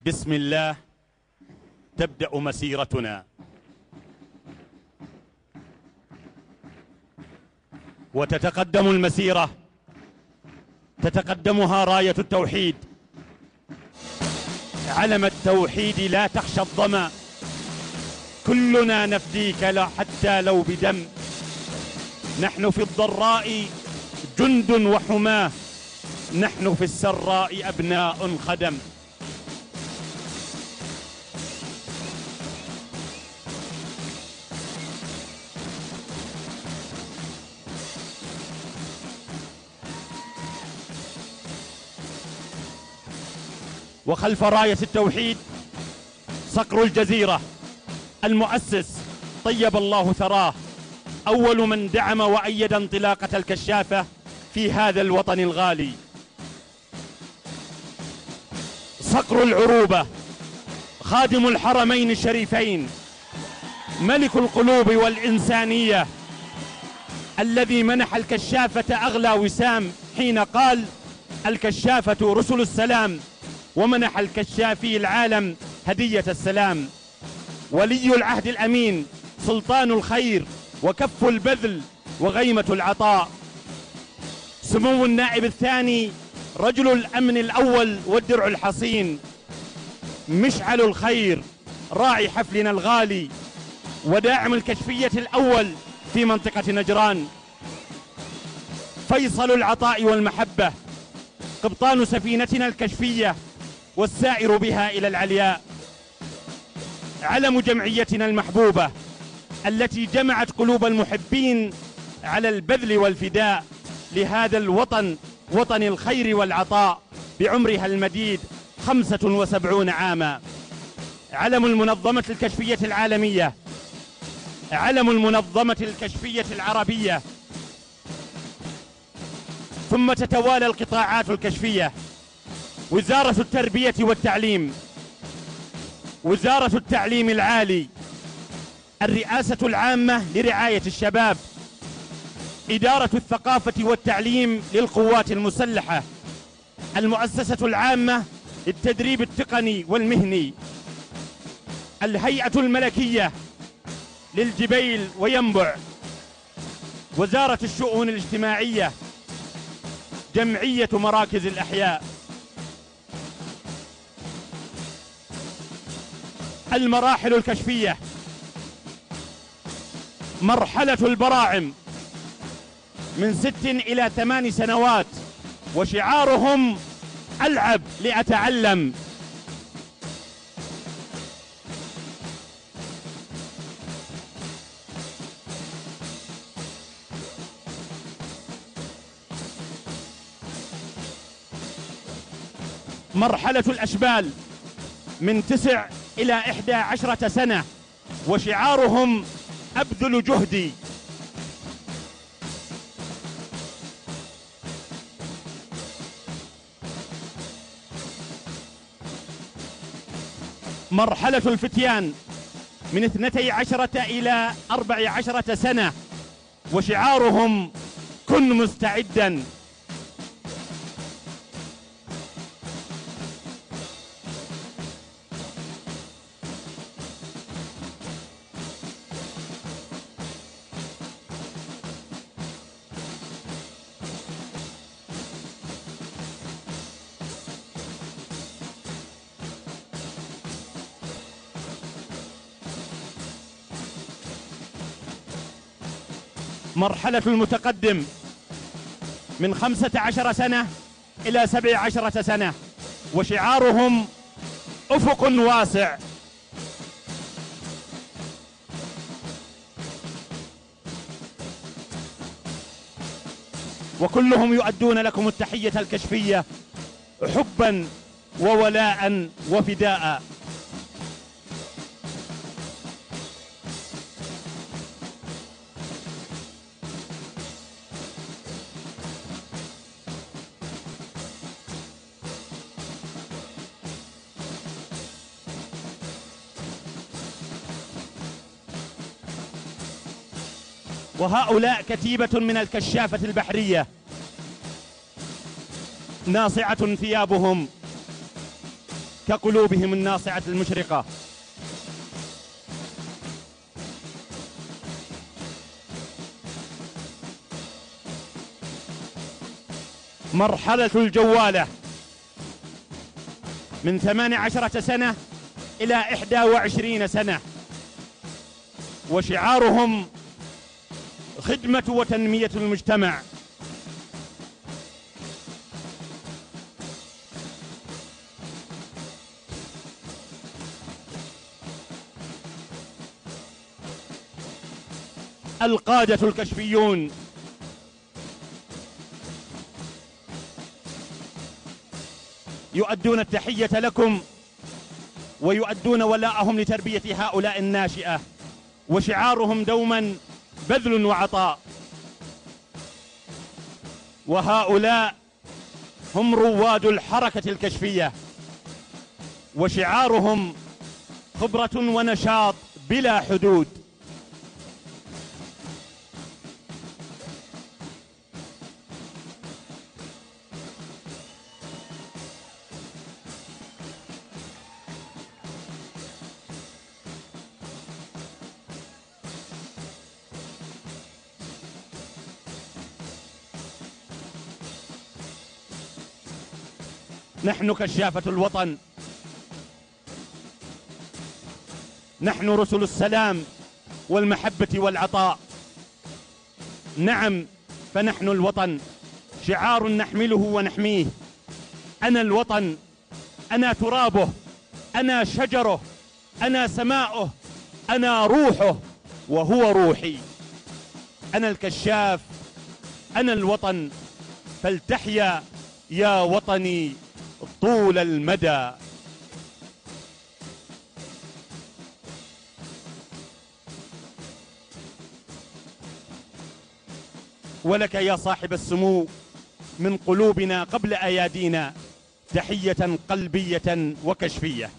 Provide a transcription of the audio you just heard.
بسم الله تبدأ مسيرتنا، وتتقدم المسيرة، تتقدمها راية التوحيد، علم التوحيد لا تخشى الظما، كلنا نفديك حتى لو بدم، نحن في الضراء جند وحماة، نحن في السراء أبناء خدم. وخلف راية التوحيد صقر الجزيرة المؤسس طيب الله ثراه، أول من دعم وأيد انطلاقة الكشافة في هذا الوطن الغالي. صقر العروبة خادم الحرمين الشريفين، ملك القلوب والإنسانية، الذي منح الكشافة أغلى وسام حين قال الكشافة رسل السلام، ومنح الكشافي العالم هدية السلام. ولي العهد الأمين، سلطان الخير وكف البذل وغيمة العطاء. سمو النائب الثاني رجل الأمن الأول والدرع الحصين، مشعل الخير راعي حفلنا الغالي، وداعم الكشفية الأول في منطقة نجران. فيصل العطاء والمحبة، قبطان سفينتنا الكشفية والسائر بها إلى العلياء. علم جمعيتنا المحبوبة التي جمعت قلوب المحبين على البذل والفداء لهذا الوطن، وطن الخير والعطاء، بعمرها المديد 75 عاما. علم المنظمة الكشفية العالمية، علم المنظمة الكشفية العربية، ثم تتوالى القطاعات الكشفية: وزارة التربية والتعليم، وزارة التعليم العالي، الرئاسة العامة لرعاية الشباب، إدارة الثقافة والتعليم للقوات المسلحة، المؤسسة العامة للتدريب التقني والمهني، الهيئة الملكية للجبيل وينبع، وزارة الشؤون الاجتماعية، جمعية مراكز الأحياء. المراحل الكشفية: مرحلة البراعم من 6 إلى 8 سنوات، وشعارهم ألعب لأتعلم. مرحلة الأشبال من 9 إلى 11 سنة، وشعارهم أبذل جهدي. مرحلة الفتيان من 12 إلى 14 سنة، وشعارهم كن مستعدا. مرحلة المتقدم من 15 سنة إلى 17 سنة، وشعارهم أفق واسع. وكلهم يؤدون لكم التحية الكشفية حبا وولاء وفداء. وهؤلاء كتيبة من الكشافة البحرية، ناصعة ثيابهم، كقلوبهم الناصعة المشرقة. مرحلة الجوالة من 18 سنة إلى 21 سنة، وشعارهم خدمة وتنمية المجتمع. القادة الكشفيون يؤدون التحية لكم ويؤدون ولاءهم لتربية هؤلاء الناشئة، وشعارهم دوما بذل وعطاء. وهؤلاء هم رواد الحركة الكشفية، وشعارهم خبرة ونشاط بلا حدود. نحن كشافة الوطن، نحن رسل السلام والمحبة والعطاء. نعم، فنحن الوطن، شعار نحمله ونحميه. أنا الوطن، أنا ترابه، أنا شجره، أنا سماؤه، أنا روحه وهو روحي. أنا الكشاف، أنا الوطن، فلتحيا يا وطني طول المدى. ولك يا صاحب السمو من قلوبنا قبل أيادينا تحية قلبية وكشفية.